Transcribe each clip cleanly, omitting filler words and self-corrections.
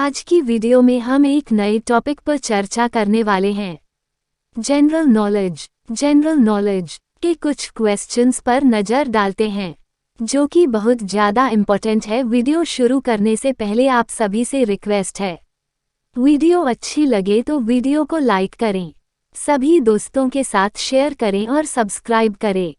आज की वीडियो में हम एक नए टॉपिक पर चर्चा करने वाले हैं। जनरल नॉलेज के कुछ क्वेश्चंस पर नज़र डालते हैं जो कि बहुत ज़्यादा इम्पोर्टेंट है। वीडियो शुरू करने से पहले आप सभी से रिक्वेस्ट है, वीडियो अच्छी लगे तो वीडियो को लाइक करें, सभी दोस्तों के साथ शेयर करें और सब्सक्राइब करें।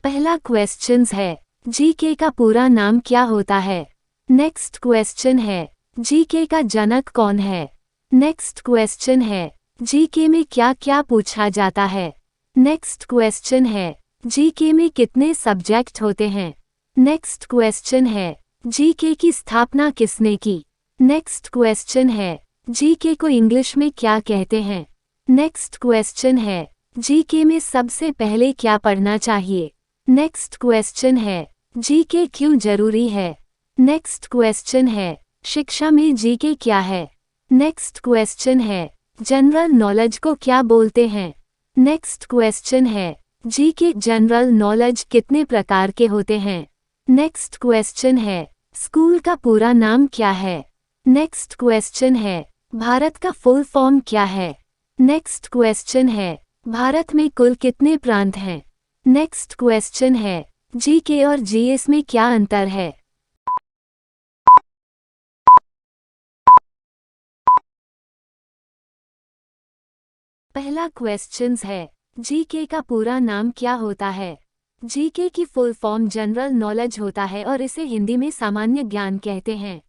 पहला क्वेश्चन है, जीके का पूरा नाम क्या होता है? नेक्स्ट क्वेश्चन है, जीके का जनक कौन है? नेक्स्ट क्वेश्चन है, जीके में क्या क्या पूछा जाता है? नेक्स्ट क्वेश्चन है, जीके में कितने सब्जेक्ट होते हैं? नेक्स्ट क्वेश्चन है, जीके की स्थापना किसने की? नेक्स्ट क्वेश्चन है, जीके को इंग्लिश में क्या कहते हैं? नेक्स्ट क्वेश्चन है, जीके में सबसे पहले क्या पढ़ना चाहिए? नेक्स्ट क्वेश्चन है, जीके क्यों जरूरी है? नेक्स्ट क्वेश्चन है, शिक्षा में जीके क्या है? नेक्स्ट क्वेश्चन है, जनरल नॉलेज को क्या बोलते हैं? नेक्स्ट क्वेश्चन है, जीके जनरल नॉलेज कितने प्रकार के होते हैं? नेक्स्ट क्वेश्चन है, स्कूल का पूरा नाम क्या है? नेक्स्ट क्वेश्चन है, भारत का फुल फॉर्म क्या है? नेक्स्ट क्वेश्चन है, भारत में कुल कितने प्रांत हैं? नेक्स्ट क्वेश्चन है, जीके और जीएस में क्या अंतर है? पहला क्वेश्चन है, जीके का पूरा नाम क्या होता है? जीके की फुल फॉर्म जनरल नॉलेज होता है और इसे हिंदी में सामान्य ज्ञान कहते हैं।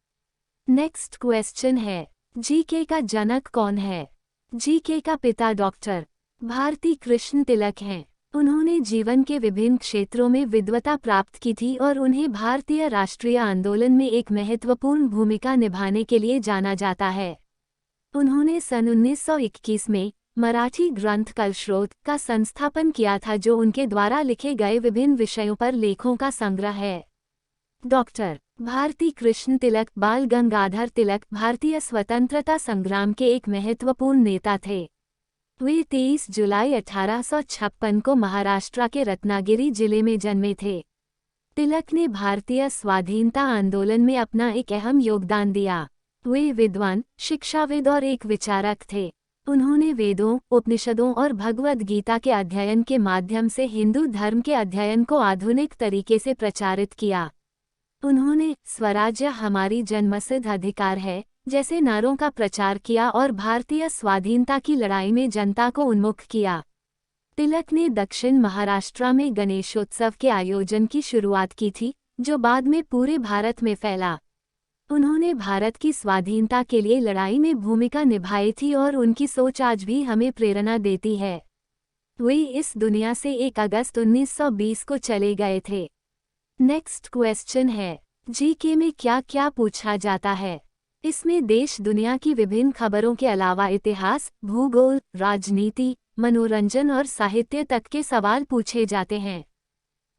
नेक्स्ट क्वेश्चन है, जीके का जनक कौन है? जीके का पिता डॉक्टर भारती कृष्ण तिलक हैं। उन्होंने जीवन के विभिन्न क्षेत्रों में विद्वता प्राप्त की थी और उन्हें भारतीय राष्ट्रीय आंदोलन में एक महत्वपूर्ण भूमिका निभाने के लिए जाना जाता है। उन्होंने सन 1921 में मराठी ग्रंथ कलस्रोत का संस्थापन किया था, जो उनके द्वारा लिखे गए विभिन्न विषयों पर लेखों का संग्रह है। डॉक्टर भारती कृष्ण तिलक बाल गंगाधर तिलक भारतीय स्वतंत्रता संग्राम के एक महत्वपूर्ण नेता थे। वे 23 जुलाई 1856 को महाराष्ट्र के रत्नागिरी जिले में जन्मे थे। तिलक ने भारतीय स्वाधीनता आंदोलन में अपना एक अहम योगदान दिया। वे विद्वान, शिक्षाविद और एक विचारक थे। उन्होंने वेदों, उपनिषदों और भगवद गीता के अध्ययन के माध्यम से हिंदू धर्म के अध्ययन को आधुनिक तरीके से प्रचारित किया। उन्होंने स्वराज्य हमारी जन्मसिद्ध अधिकार है जैसे नारों का प्रचार किया और भारतीय स्वाधीनता की लड़ाई में जनता को उन्मुख किया। तिलक ने दक्षिण महाराष्ट्र में गणेशोत्सव के आयोजन की शुरुआत की थी, जो बाद में पूरे भारत में फैला। उन्होंने भारत की स्वाधीनता के लिए लड़ाई में भूमिका निभाई थी और उनकी सोच आज भी हमें प्रेरणा देती है। वे इस दुनिया से 1 अगस्त 1920 को चले गए थे। नेक्स्ट क्वेश्चन है, जीके में क्या क्या पूछा जाता है? इसमें देश दुनिया की विभिन्न खबरों के अलावा इतिहास, भूगोल, राजनीति, मनोरंजन और साहित्य तक के सवाल पूछे जाते हैं।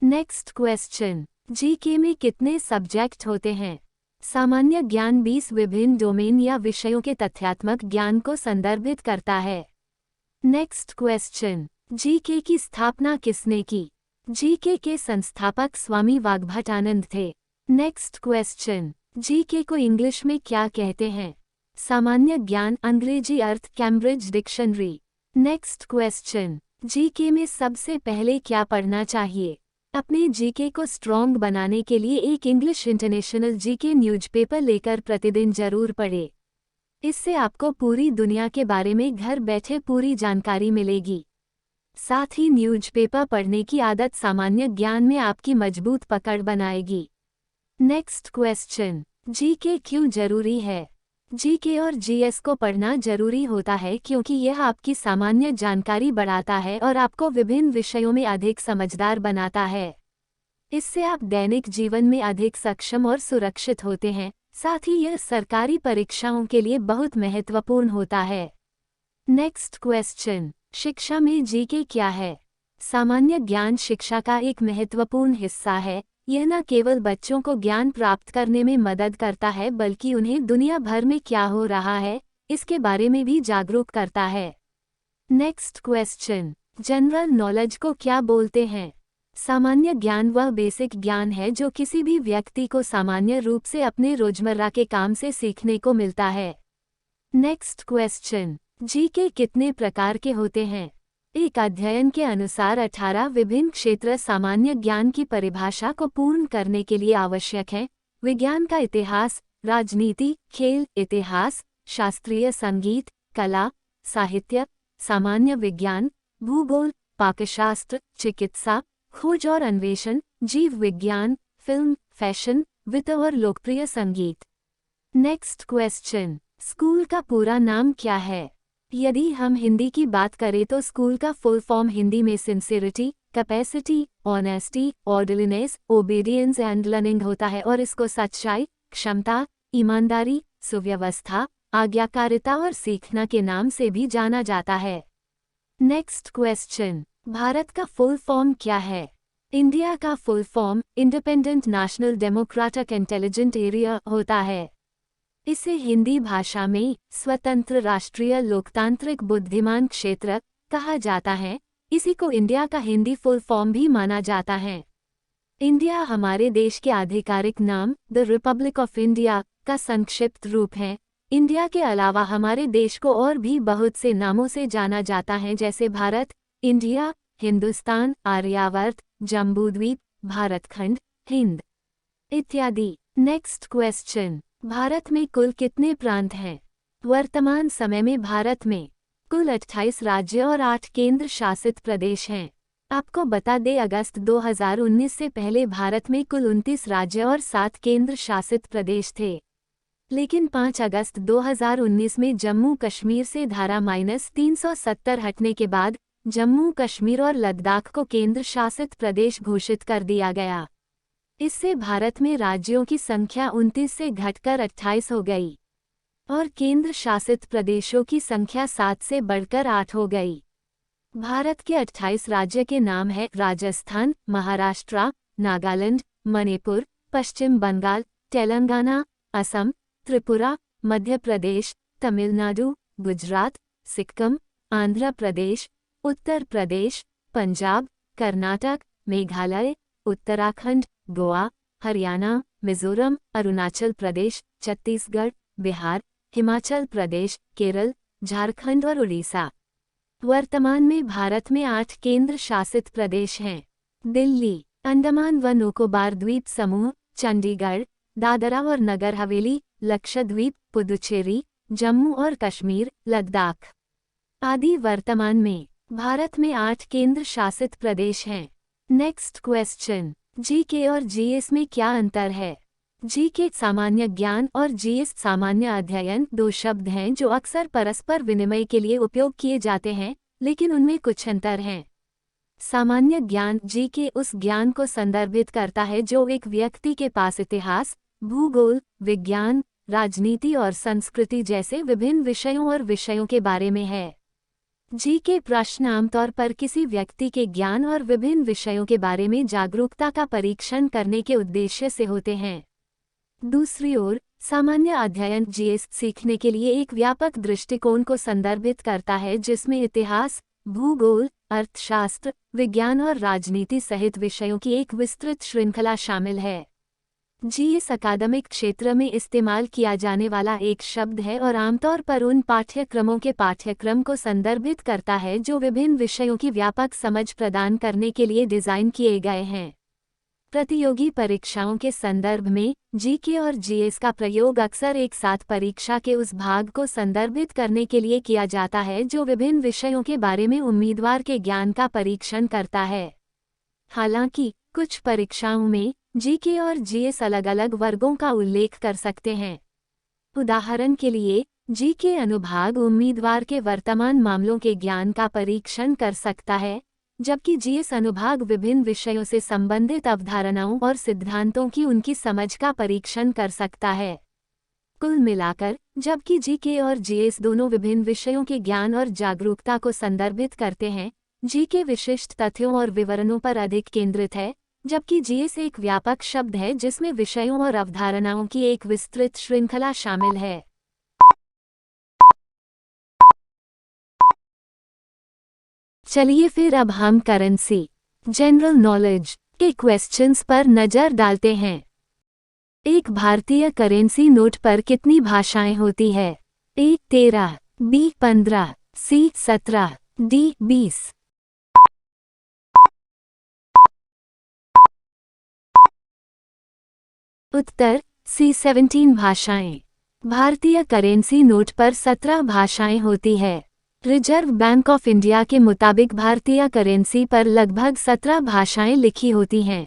नेक्स्ट क्वेश्चन, जीके में कितने सब्जेक्ट होते हैं? सामान्य ज्ञान 20 विभिन्न डोमेन या विषयों के तथ्यात्मक ज्ञान को संदर्भित करता है। नेक्स्ट क्वेश्चन, जीके की स्थापना किसने की? जीके के संस्थापक स्वामी वाग्भटानंद थे। नेक्स्ट क्वेश्चन, जीके को इंग्लिश में क्या कहते हैं? सामान्य ज्ञान, अंग्रेजी अर्थ, Cambridge dictionary. Next question, GK में सबसे पहले क्या पढ़ना चाहिए? अपने जीके को स्ट्रॉन्ग बनाने के लिए एक इंग्लिश इंटरनेशनल जीके न्यूज़पेपर लेकर प्रतिदिन जरूर पढ़ें। इससे आपको पूरी दुनिया के बारे में घर बैठे पूरी जानकारी मिलेगी। साथ ही न्यूज़पेपर पढ़ने की आदत सामान्य ज्ञान में आपकी मजबूत पकड़ बनाएगी। नेक्स्ट क्वेश्चन, जीके क्यों जरूरी है? जीके और जीएस को पढ़ना जरूरी होता है क्योंकि यह आपकी सामान्य जानकारी बढ़ाता है और आपको विभिन्न विषयों में अधिक समझदार बनाता है। इससे आप दैनिक जीवन में अधिक सक्षम और सुरक्षित होते हैं। साथ ही यह सरकारी परीक्षाओं के लिए बहुत महत्वपूर्ण होता है। नेक्स्ट क्वेश्चन, शिक्षा में जीके क्या है? सामान्य ज्ञान शिक्षा का एक महत्वपूर्ण हिस्सा है। यह न केवल बच्चों को ज्ञान प्राप्त करने में मदद करता है बल्कि उन्हें दुनिया भर में क्या हो रहा है इसके बारे में भी जागरूक करता है। नेक्स्ट क्वेश्चन, जनरल नॉलेज को क्या बोलते हैं? सामान्य ज्ञान वह बेसिक ज्ञान है जो किसी भी व्यक्ति को सामान्य रूप से अपने रोजमर्रा के काम से सीखने को मिलता है। नेक्स्ट क्वेश्चन, जीके कितने प्रकार के होते हैं? एक अध्ययन के अनुसार 18 विभिन्न क्षेत्र सामान्य ज्ञान की परिभाषा को पूर्ण करने के लिए आवश्यक हैं। विज्ञान का इतिहास, राजनीति, खेल, इतिहास, शास्त्रीय संगीत, कला, साहित्य, सामान्य विज्ञान, भूगोल, पाकशास्त्र, चिकित्सा, खोज और अन्वेषण, जीव विज्ञान, फिल्म, फैशन, वित्त और लोकप्रिय संगीत। नेक्स्ट क्वेश्चन, स्कूल का पूरा नाम क्या है? यदि हम हिंदी की बात करें तो स्कूल का फुल फॉर्म हिंदी में sincerity, capacity, honesty, orderliness, obedience and learning होता है और इसको सच्चाई, क्षमता, ईमानदारी, सुव्यवस्था, आज्ञाकारिता और सीखना के नाम से भी जाना जाता है। नेक्स्ट क्वेश्चन, भारत का फुल फॉर्म क्या है? इंडिया का full form independent national democratic intelligent area होता है। इसे हिंदी भाषा में स्वतंत्र राष्ट्रीय लोकतांत्रिक बुद्धिमान क्षेत्र कहा जाता है। इसी को इंडिया का हिंदी फुल फॉर्म भी माना जाता है। इंडिया हमारे देश के आधिकारिक नाम द रिपब्लिक ऑफ इंडिया का संक्षिप्त रूप है। इंडिया के अलावा हमारे देश को और भी बहुत से नामों से जाना जाता है, जैसे भारत, इंडिया, हिंदुस्तान, आर्यावर्त, जम्बूद्वीप, भारतखंड, हिंद इत्यादि। नेक्स्ट क्वेश्चन, भारत में कुल कितने प्रांत हैं? वर्तमान समय में भारत में कुल 28 राज्य और 8 केंद्र शासित प्रदेश हैं। आपको बता दें, अगस्त 2019 से पहले भारत में कुल 29 राज्य और 7 केंद्र शासित प्रदेश थे। लेकिन 5 अगस्त 2019 में जम्मू कश्मीर से धारा -370 हटने के बाद जम्मू कश्मीर और लद्दाख को केंद्र शासित प्रदेश घोषित कर दिया गया। इससे भारत में राज्यों की संख्या 29 से घटकर 28 हो गई और केंद्र शासित प्रदेशों की संख्या 7 से बढ़कर 8 हो गई। भारत के 28 राज्य के नाम हैं राजस्थान, महाराष्ट्र, नागालैंड, मणिपुर, पश्चिम बंगाल, तेलंगाना, असम, त्रिपुरा, मध्य प्रदेश, तमिलनाडु, गुजरात, सिक्किम, आंध्र प्रदेश, उत्तर प्रदेश, पंजाब, कर्नाटक, मेघालय, उत्तराखंड, गोवा, हरियाणा, मिजोरम, अरुणाचल प्रदेश, छत्तीसगढ़, बिहार, हिमाचल प्रदेश, केरल, झारखंड और उड़ीसा। वर्तमान में भारत में 8 केंद्र शासित प्रदेश हैं। दिल्ली, अंडमान व निकोबार द्वीप समूह, चंडीगढ़, दादरा और नगर हवेली, लक्षद्वीप, पुदुचेरी, जम्मू और कश्मीर, लद्दाख आदि वर्तमान में भारत में 8 केंद्र शासित प्रदेश हैं। नेक्स्ट क्वेश्चन, जीके और जीएस में क्या अंतर है? जीके सामान्य ज्ञान और जीएस सामान्य अध्ययन 2 शब्द हैं जो अक्सर परस्पर विनिमय के लिए उपयोग किए जाते हैं, लेकिन उनमें कुछ अंतर हैं। सामान्य ज्ञान जीके उस ज्ञान को संदर्भित करता है जो एक व्यक्ति के पास इतिहास, भूगोल, विज्ञान, राजनीति और संस्कृति जैसे विभिन्न विषयों और विषयों के बारे में है। जीके प्रश्न आमतौर पर किसी व्यक्ति के ज्ञान और विभिन्न विषयों के बारे में जागरूकता का परीक्षण करने के उद्देश्य से होते हैं। दूसरी ओर, सामान्य अध्ययन जीएस सीखने के लिए एक व्यापक दृष्टिकोण को संदर्भित करता है जिसमें इतिहास, भूगोल, अर्थशास्त्र, विज्ञान और राजनीति सहित विषयों की एक विस्तृत श्रृंखला शामिल है। जीएस अकादमिक क्षेत्र में इस्तेमाल किया जाने वाला एक शब्द है और आमतौर पर उन पाठ्यक्रमों के पाठ्यक्रम को संदर्भित करता है जो विभिन्न विषयों की व्यापक समझ प्रदान करने के लिए डिज़ाइन किए गए हैं। प्रतियोगी परीक्षाओं के संदर्भ में जीके और जीएस का प्रयोग अक्सर एक साथ परीक्षा के उस भाग को संदर्भित करने के लिए किया जाता है जो विभिन्न विषयों के बारे में उम्मीदवार के ज्ञान का परीक्षण करता है। हालांकि कुछ परीक्षाओं में जीके और जीएस अलग अलग वर्गों का उल्लेख कर सकते हैं। उदाहरण के लिए, जीके अनुभाग उम्मीदवार के वर्तमान मामलों के ज्ञान का परीक्षण कर सकता है, जबकि जीएस अनुभाग विभिन्न विषयों से संबंधित अवधारणाओं और सिद्धांतों की उनकी समझ का परीक्षण कर सकता है। कुल मिलाकर, जबकि जीके और जीएस दोनों विभिन्न विषयों के ज्ञान और जागरूकता को संदर्भित करते हैं, जीके विशिष्ट तथ्यों और विवरणों पर अधिक केंद्रित है, जबकि जीएस एक व्यापक शब्द है जिसमें विषयों और अवधारणाओं की एक विस्तृत श्रृंखला शामिल है। चलिए फिर अब हम करेंसी जनरल नॉलेज के क्वेश्चंस पर नजर डालते हैं। एक भारतीय करेंसी नोट पर कितनी भाषाएं होती है? ए 13, बी 15, सी 17, डी 20। उत्तर सी 17 भाषाएं। भारतीय करेंसी नोट पर 17 भाषाएं होती है। रिजर्व बैंक ऑफ इंडिया के मुताबिक भारतीय करेंसी पर लगभग 17 भाषाएं लिखी होती हैं।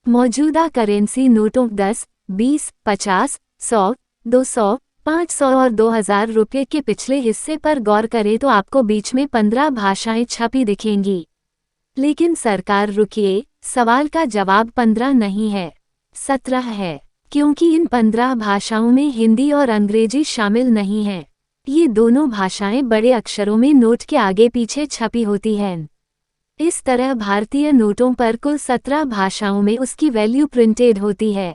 मौजूदा करेंसी नोटों 10, 20, 50, 100, 200, 500 और 2000 रुपये के पिछले हिस्से पर गौर करें तो आपको बीच में 15 भाषाएं छपी दिखेंगी। लेकिन सरकार रुकिए, सवाल का जवाब 15 नहीं है, 17 है, क्योंकि इन 15 भाषाओं में हिंदी और अंग्रेजी शामिल नहीं है। ये दोनों भाषाएं बड़े अक्षरों में नोट के आगे पीछे छपी होती हैं। इस तरह भारतीय नोटों पर कुल 17 भाषाओं में उसकी वैल्यू प्रिंटेड होती है।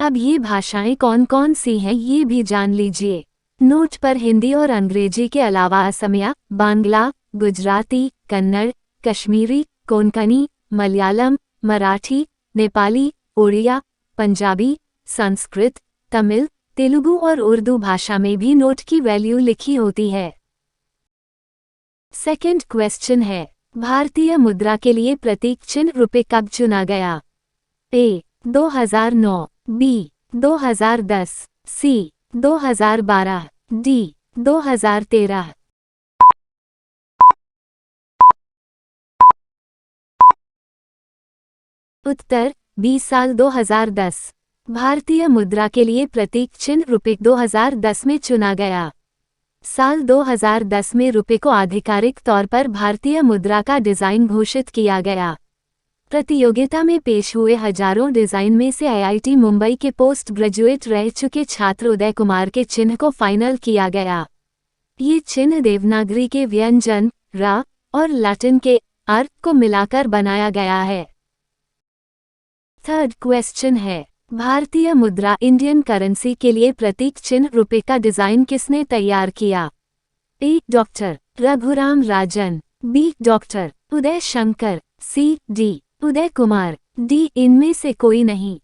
अब ये भाषाएं कौन कौन सी हैं ये भी जान लीजिए। नोट पर हिंदी और अंग्रेजी के अलावा असमिया, बांग्ला, गुजराती, कन्नड़, कश्मीरी, कोंकणी, मलयालम, मराठी, नेपाली, ओडिया, पंजाबी, संस्कृत, तमिल, तेलुगु और उर्दू भाषा में भी नोट की वैल्यू लिखी होती है। सेकंड क्वेश्चन है, भारतीय मुद्रा के लिए प्रतीक चिन्ह रुपए कब चुना गया? ए 2009, बी 2010, सी 2012, डी 2013। उत्तर बी साल 2010। भारतीय मुद्रा के लिए प्रतीक चिन्ह रुपए 2010 में चुना गया। साल 2010 में रुपए को आधिकारिक तौर पर भारतीय मुद्रा का डिजाइन घोषित किया गया। प्रतियोगिता में पेश हुए हजारों डिजाइन में से आईआईटी मुंबई के पोस्ट ग्रेजुएट रह चुके छात्र उदय कुमार के चिन्ह को फाइनल किया गया। ये चिन्ह देवनागरी के व्यंजन र और लैटिन के अर्थ को मिलाकर बनाया गया है। थर्ड क्वेश्चन है, भारतीय मुद्रा इंडियन करेंसी के लिए प्रतीक चिन्ह रुपए का डिजाइन किसने तैयार किया? ए doctor Raghuram Rajan, B doctor Uday Shankar, C D Uday Kumar, D इनमें से कोई नहीं।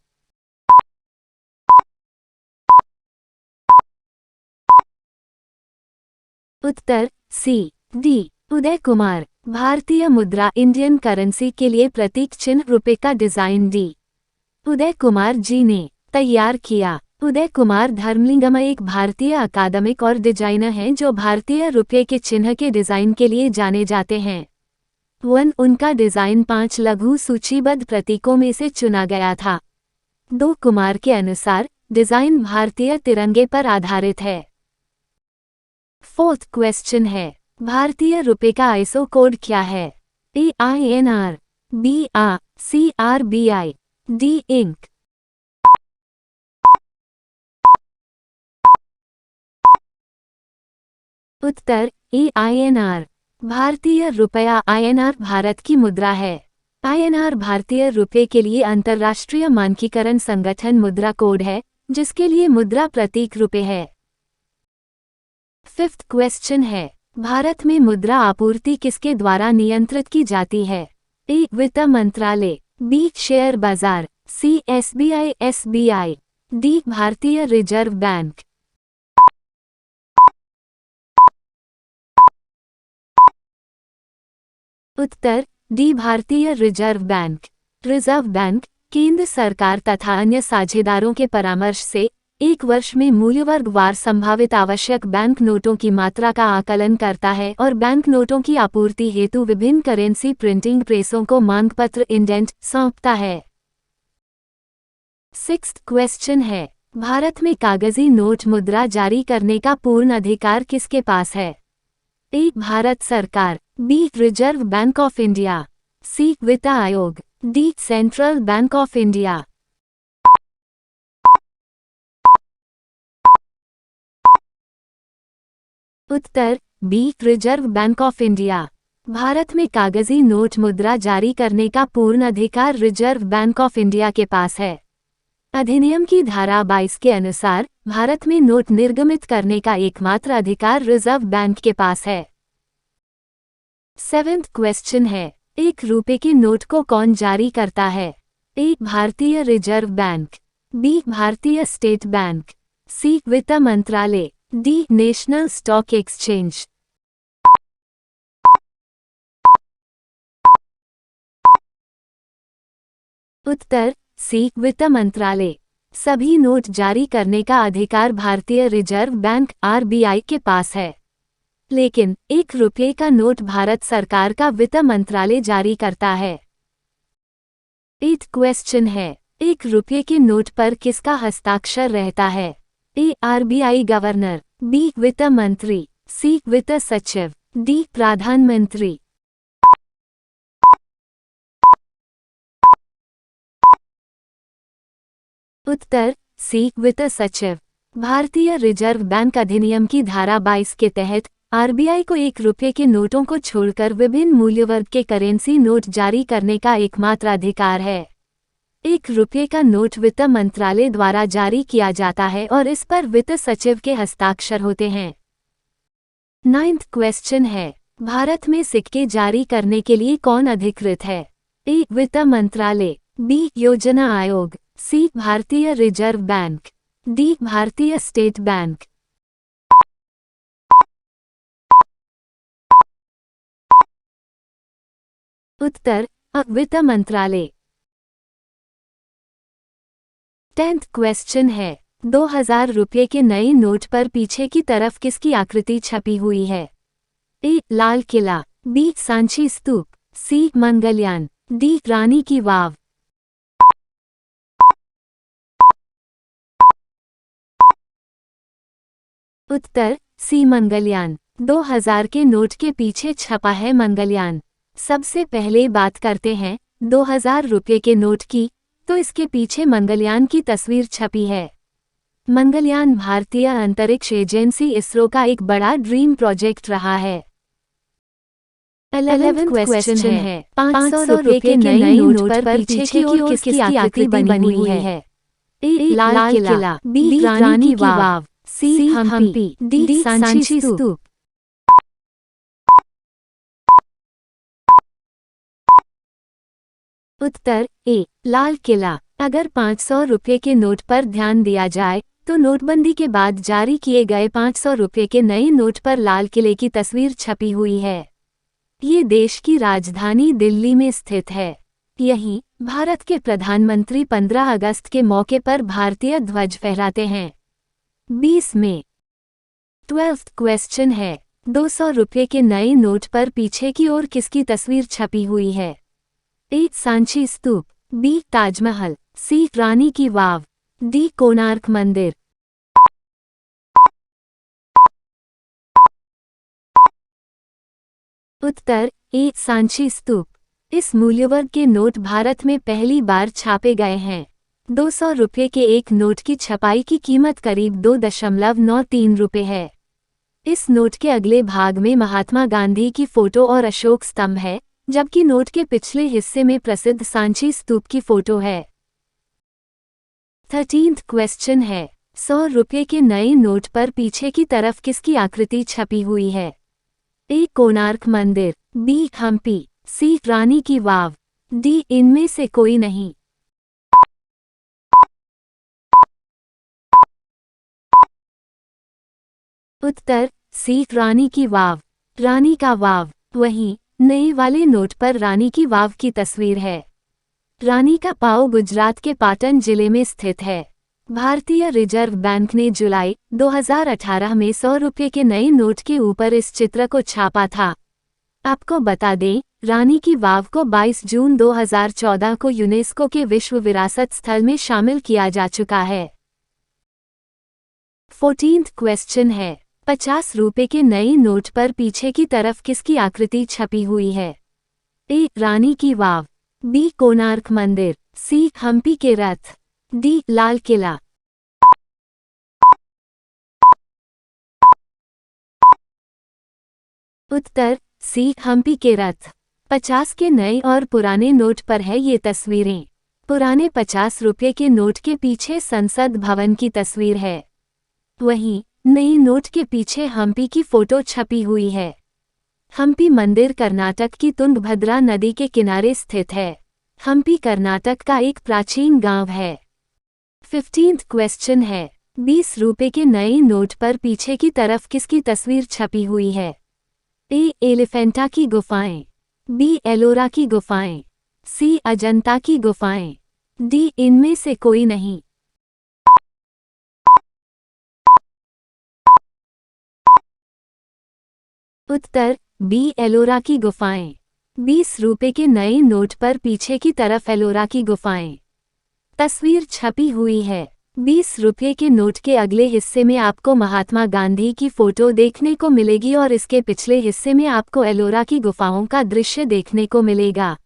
उत्तर सी डी उदय कुमार। भारतीय मुद्रा इंडियन करेंसी के लिए प्रतीक चिन्ह रुपए का डिजाइन डी उदय कुमार जी ने तैयार किया। उदय कुमार धर्मलिंगम एक भारतीय अकादमिक और डिजाइनर हैं जो भारतीय रुपये के चिन्ह के डिजाइन के लिए जाने जाते हैं। उनका डिजाइन 5 लघु सूचीबद्ध प्रतीकों में से चुना गया था। 2 कुमार के अनुसार डिजाइन भारतीय तिरंगे पर आधारित है। फोर्थ क्वेश्चन है, भारतीय रुपये का आईएसओ कोड क्या है? A INR, B CRBI, D इंक। उत्तर ए INR। भारतीय रुपया INR भारत की मुद्रा है। INR भारतीय रुपये के लिए अंतर्राष्ट्रीय मानकीकरण संगठन मुद्रा कोड है, जिसके लिए मुद्रा प्रतीक रुपये है। फिफ्थ क्वेश्चन है, भारत में मुद्रा आपूर्ति किसके द्वारा नियंत्रित की जाती है? ए वित्त मंत्रालय, बी शेयर बाजार, सी SBI, डी भारतीय रिजर्व बैंक। उत्तर डी भारतीय रिजर्व बैंक। रिजर्व बैंक केंद्र सरकार तथा अन्य साझेदारों के परामर्श से एक वर्ष में मूल्यवर्गवार संभावित आवश्यक बैंक नोटों की मात्रा का आकलन करता है और बैंक नोटों की आपूर्ति हेतु विभिन्न करेंसी प्रिंटिंग प्रेसों को मांग पत्र इंडेंट सौंपता है। सिक्स्थ क्वेश्चन है, भारत में कागजी नोट मुद्रा जारी करने का पूर्ण अधिकार किसके पास है? ए भारत सरकार, B Reserve Bank of India, C वित्त आयोग, D Central Bank of India. उत्तर B Reserve Bank of India. भारत में कागजी नोट मुद्रा जारी करने का पूर्ण अधिकार रिजर्व बैंक ऑफ इंडिया के पास है। अधिनियम की धारा 22 के अनुसार भारत में नोट निर्गमित करने का एकमात्र अधिकार रिजर्व बैंक के पास है। सेवेंथ क्वेश्चन है, 1 रुपए के नोट को कौन जारी करता है? ए. भारतीय रिजर्व बैंक, बी. भारतीय स्टेट बैंक, सी. वित्त मंत्रालय, डी. National Stock Exchange. उत्तर सी. वित्त मंत्रालय। सभी नोट जारी करने का अधिकार भारतीय रिजर्व बैंक आरबीआई के पास है, लेकिन 1 रुपये का नोट भारत सरकार का वित्त मंत्रालय जारी करता है। 8 क्वेश्चन है, 1 रुपये के नोट पर किसका हस्ताक्षर रहता है? ए. RBI governor, B. वित्त मंत्री, सी. वित्त सचिव, डी. प्रधानमंत्री। उत्तर सी. वित्त सचिव। भारतीय रिजर्व बैंक अधिनियम की धारा 22 के तहत आरबीआई को 1 रुपये के नोटों को छोड़कर विभिन्न मूल्यवर्ग के करेंसी नोट जारी करने का एकमात्र अधिकार है। 1 रुपये का नोट वित्त मंत्रालय द्वारा जारी किया जाता है और इस पर वित्त सचिव के हस्ताक्षर होते हैं। 9th क्वेश्चन है, भारत में सिक्के जारी करने के लिए कौन अधिकृत है? ए. वित्त मंत्रालय, बी. योजना आयोग, सी. भारतीय रिजर्व बैंक, डी. भारतीय स्टेट बैंक। उत्तर अ. वित्त मंत्रालय। 10th क्वेश्चन है, 2000 रुपये के नए नोट पर पीछे की तरफ किसकी आकृति छपी हुई है? ए. लाल किला, बी. सांची स्तूप, सी. मंगलयान, डी. रानी की वाव। उत्तर सी. मंगलयान। 2000 के नोट के पीछे छपा है मंगलयान। सबसे पहले बात करते हैं 2000 रुपये के नोट की, तो इसके पीछे मंगलयान की तस्वीर छपी है। मंगलयान भारतीय अंतरिक्ष एजेंसी इसरो का एक बड़ा ड्रीम प्रोजेक्ट रहा है। 11th क्वेश्चन है, 500 रुपये के नए नोट पर पीछे की ओर किसकी आकृति बनी हुई है? ए. लाल किला, बी. रानी की वाव, सी. हम्पी, डी. सांची स्तूप। उत्तर ए. लाल किला। अगर 500 रुपये के नोट पर ध्यान दिया जाए तो नोटबंदी के बाद जारी किए गए 500 रुपये के नए नोट पर लाल किले की तस्वीर छपी हुई है। ये देश की राजधानी दिल्ली में स्थित है। यहीं भारत के प्रधानमंत्री 15 अगस्त के मौके पर भारतीय ध्वज फहराते हैं। 20 में 12th क्वेश्चन है, 200 रुपये के नए नोट पर पीछे की ओर किसकी तस्वीर छपी हुई है? ए. सांची स्तूप, बी. ताजमहल, सी. रानी की वाव, डी. कोणार्क मंदिर। उत्तर ए. सांची स्तूप। इस मूल्यवर्ग के नोट भारत में पहली बार छापे गए हैं। 200 रुपये के एक नोट की छपाई की कीमत करीब 2.93 रुपये है। इस नोट के अगले भाग में महात्मा गांधी की फोटो और अशोक स्तंभ है, जबकि नोट के पिछले हिस्से में प्रसिद्ध सांची स्तूप की फोटो है। 13th क्वेश्चन है, 100 रुपये के नए नोट पर पीछे की तरफ किसकी आकृति छपी हुई है? ए. कोणार्क मंदिर, बी. हम्पी, सी. रानी की वाव, डी. इनमें से कोई नहीं। उत्तर सी. रानी की वाव। रानी का वाव। वहीं नए वाले नोट पर रानी की वाव की तस्वीर है। रानी का पाओ गुजरात के पाटन जिले में स्थित है। भारतीय रिजर्व बैंक ने जुलाई 2018 में 100 रुपये के नए नोट के ऊपर इस चित्र को छापा था। आपको बता दें, रानी की वाव को 22 जून 2014 को यूनेस्को के विश्व विरासत स्थल में शामिल किया जा चुका है। 14th क्वेश्चन है, 50 रुपये के नए नोट पर पीछे की तरफ किसकी आकृति छपी हुई है? ए. रानी की वाव, बी. कोणार्क मंदिर, सी. हम्पी के रथ, डी. लाल किला। उत्तर सी. हम्पी के रथ। 50 के नए और पुराने नोट पर है ये तस्वीरें। पुराने 50 रुपये के नोट के पीछे संसद भवन की तस्वीर है, वहीं नई नोट के पीछे हम्पी की फोटो छपी हुई है। हम्पी मंदिर कर्नाटक की तुंगभद्रा नदी के किनारे स्थित है। हम्पी कर्नाटक का एक प्राचीन गांव है। 15th क्वेश्चन है, 20 रुपए के नए नोट पर पीछे की तरफ किसकी तस्वीर छपी हुई है? ए. एलिफेंटा की गुफाएं, बी. एलोरा की गुफाएं, सी. अजंता की गुफाएं, डी. इनमें से कोई नहीं। उत्तर बी. एलोरा की गुफाएं। 20 रुपए के नए नोट पर पीछे की तरफ एलोरा की गुफाएं तस्वीर छपी हुई है। 20 रुपये के नोट के अगले हिस्से में आपको महात्मा गांधी की फोटो देखने को मिलेगी और इसके पिछले हिस्से में आपको एलोरा की गुफाओं का दृश्य देखने को मिलेगा।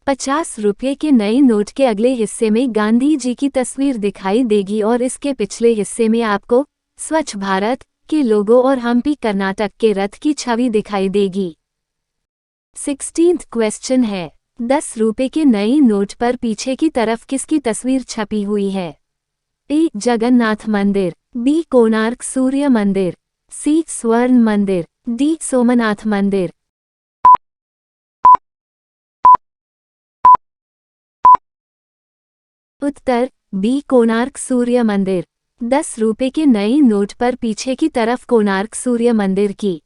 50 रुपये के नए नोट के अगले हिस्से में गांधी जी की तस्वीर दिखाई देगी और इसके पिछले हिस्से में आपको स्वच्छ भारत के लोगो और हम्पी कर्नाटक के रथ की छवि दिखाई देगी। 16th क्वेश्चन है, 10 रुपए के नए नोट पर पीछे की तरफ किसकी तस्वीर छपी हुई है? ए. जगन्नाथ मंदिर, बी. कोणार्क सूर्य मंदिर, सी. स्वर्ण मंदिर, डी. सोमनाथ मंदिर। उत्तर बी. कोणार्क सूर्य मंदिर। 10 रुपए के नए नोट पर पीछे की तरफ कोणार्क सूर्य मंदिर की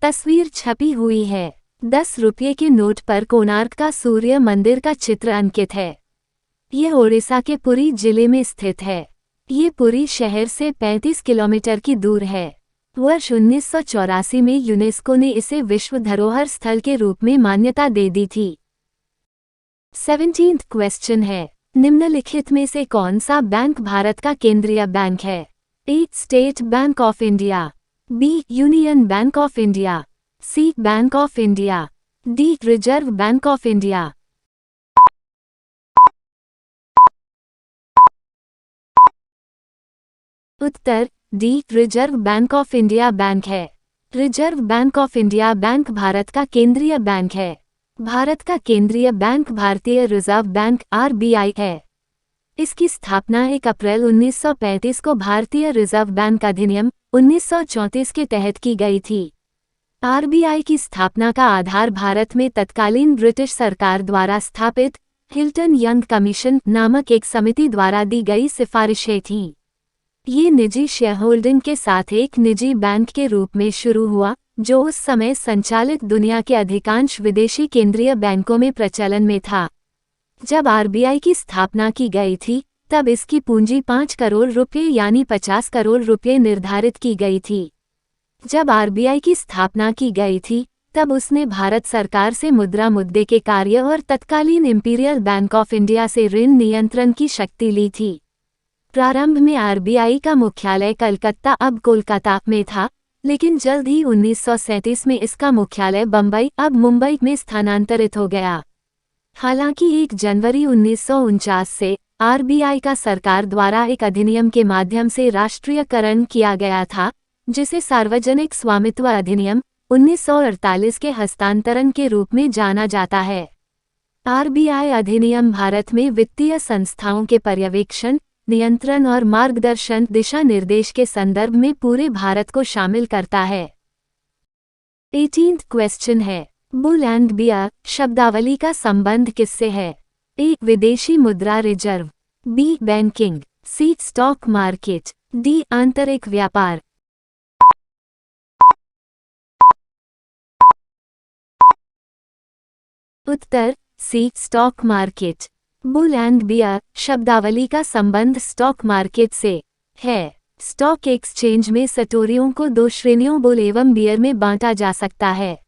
तस्वीर छपी हुई है। 10 रुपये के नोट पर कोणार्क का सूर्य मंदिर का चित्र अंकित है। यह ओडिशा के पुरी जिले में स्थित है। ये पुरी शहर से 35 किलोमीटर की दूर है। वर्ष 1984 में यूनेस्को ने इसे विश्व धरोहर स्थल के रूप में मान्यता दे दी थी। 17th क्वेश्चन है, निम्नलिखित में से कौन सा बैंक भारत का केंद्रीय बैंक है? A. State Bank of India, B. Union Bank of India, C. Bank of India, D. Reserve Bank of India. उत्तर D. Reserve Bank of India bank है। Reserve Bank of India bank भारत का केंद्रीय bank है। भारत का केंद्रीय bank भारतीय Reserve bank (RBI) है। इसकी स्थापना 1 अप्रैल 1935 को भारतीय रिजर्व बैंक अधिनियम 1934 के तहत की गई थी। RBI की स्थापना का आधार भारत में तत्कालीन ब्रिटिश सरकार द्वारा स्थापित हिल्टन यंग कमीशन नामक एक समिति द्वारा दी गई सिफारिशें थीं। ये निजी शेयरहोल्डिंग के साथ एक निजी बैंक के रूप में शुरू हुआ, जो उस समय संचालित दुनिया के अधिकांश विदेशी केंद्रीय बैंकों में प्रचलन में था। जब RBI की स्थापना की गई थी, तब इसकी पूंजी 5 करोड़ रुपये यानी 50 करोड़ रुपये निर्धारित की गई थी। जब RBI की स्थापना की गई थी, तब उसने भारत सरकार से मुद्रा मुद्दे के कार्य और तत्कालीन इंपीरियल बैंक ऑफ इंडिया से ऋण नियंत्रण की शक्ति ली थी। प्रारंभ में RBI का मुख्यालय कलकत्ता अब कोलकाता में था, लेकिन जल्द ही 1937 में इसका मुख्यालय बम्बई अब मुंबई में स्थानांतरित हो गया। हालांकि 1 जनवरी 1949 से RBI का सरकार द्वारा एक अधिनियम के माध्यम से राष्ट्रीयकरण किया गया था, जिसे सार्वजनिक स्वामित्व अधिनियम 1948 के हस्तांतरण के रूप में जाना जाता है। RBI अधिनियम भारत में वित्तीय संस्थाओं के पर्यवेक्षण, नियंत्रण और मार्गदर्शन दिशा निर्देश के संदर्भ में पूरे भारत को शामिल करता है। 18th क्वेश्चन है, बुल एंड बियर शब्दावली का संबंध किससे है? ए. विदेशी मुद्रा reserve, B. Banking, C. Stock market, D. आंतरिक व्यापार। उत्तर C. Stock market. Bull and bear शब्दावली का संबंध स्टॉक मार्केट से है। स्टॉक एक्सचेंज में सटोरियों को 2 श्रेणियों बुल एवं बियर में बांटा जा सकता है।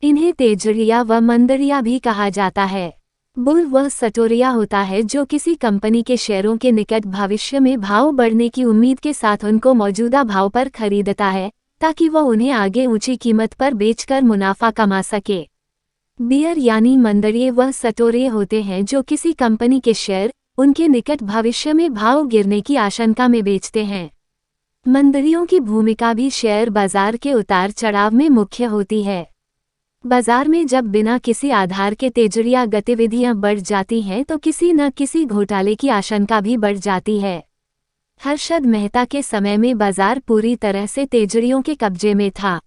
इन्हें तेजड़िया व मंदड़िया भी कहा जाता है। बुल वह सटोरिया होता है जो किसी कंपनी के शेयरों के निकट भविष्य में भाव बढ़ने की उम्मीद के साथ उनको मौजूदा भाव पर खरीदता है, ताकि वह उन्हें आगे ऊंची कीमत पर बेचकर मुनाफा कमा सके। बियर यानी मंदड़िए वह सटोरिये होते हैं जो किसी कंपनी के शेयर उनके निकट भविष्य में भाव गिरने की आशंका में बेचते हैं। मंदड़ियों की भूमिका भी शेयर बाजार के उतार चढ़ाव में मुख्य होती है। बाजार में जब बिना किसी आधार के तेजड़िया गतिविधियां बढ़ जाती हैं तो किसी न किसी घोटाले की आशंका भी बढ़ जाती है। हर्षद मेहता के समय में बाजार पूरी तरह से तेजड़ियों के कब्जे में था।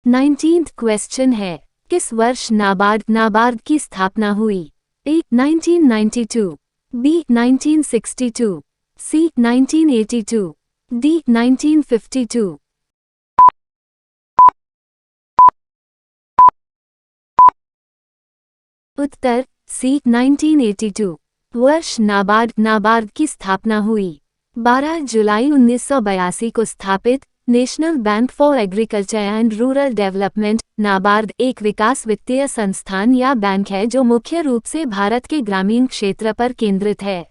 19th क्वेश्चन है, किस वर्ष नाबार्ड की स्थापना हुई? ए 1992, बी 1962, सी 1982, डी 1952। उत्तर सी 1982 वर्ष नाबार्ड की स्थापना हुई। 12 जुलाई 1982 को स्थापित national bank for agriculture and rural development NABARD एक विकास वित्तीय संस्थान या बैंक है जो मुख्य रूप से भारत के ग्रामीण क्षेत्र पर केंद्रित है।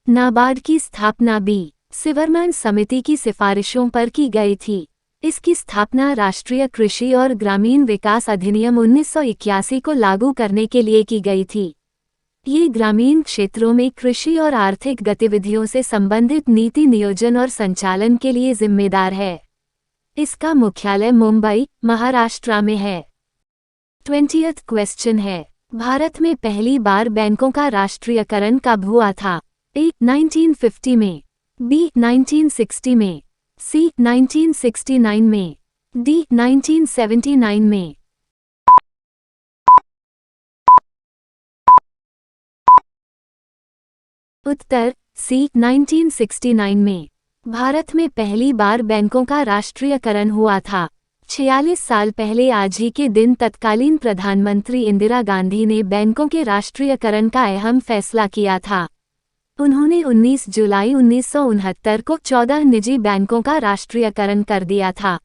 नाबार्ड की स्थापना बी सिवरमैन समिति की सिफारिशों पर की गई थी। इसकी स्थापना राष्ट्रीय कृषि और ग्रामीण विकास अधिनियम 1981 को लागू करने के लिए की गई थी। ये ग्रामीण क्षेत्रों में कृषि और आर्थिक गतिविधियों से संबंधित नीति नियोजन और संचालन के लिए जिम्मेदार है। इसका मुख्यालय मुंबई, महाराष्ट्र में है। 20th क्वेश्चन है, भारत में पहली बार बैंकों का राष्ट्रीयकरण कब हुआ था? ए 1950 में, बी 1960 में, सी 1969 में, डी 1979 में। उत्तर सी 1969 में भारत में पहली बार बैंकों का राष्ट्रीयकरण हुआ था। 46 साल पहले आज ही के दिन तत्कालीन प्रधानमंत्री इंदिरा गांधी ने बैंकों के राष्ट्रीयकरण का अहम फैसला किया था। उन्होंने 19 जुलाई 1969 को 14 निजी बैंकों का राष्ट्रीयकरण कर दिया था।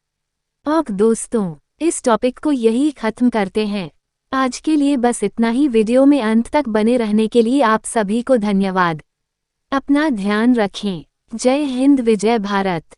और दोस्तों, इस टॉपिक को यही खत्म करते हैं। आज के लिए बस इतना ही। वीडियो में अंत तक बने रहने के लिए आप सभी को धन्यवाद। अपना ध्यान रखें। जय हिंद, विजय भारत।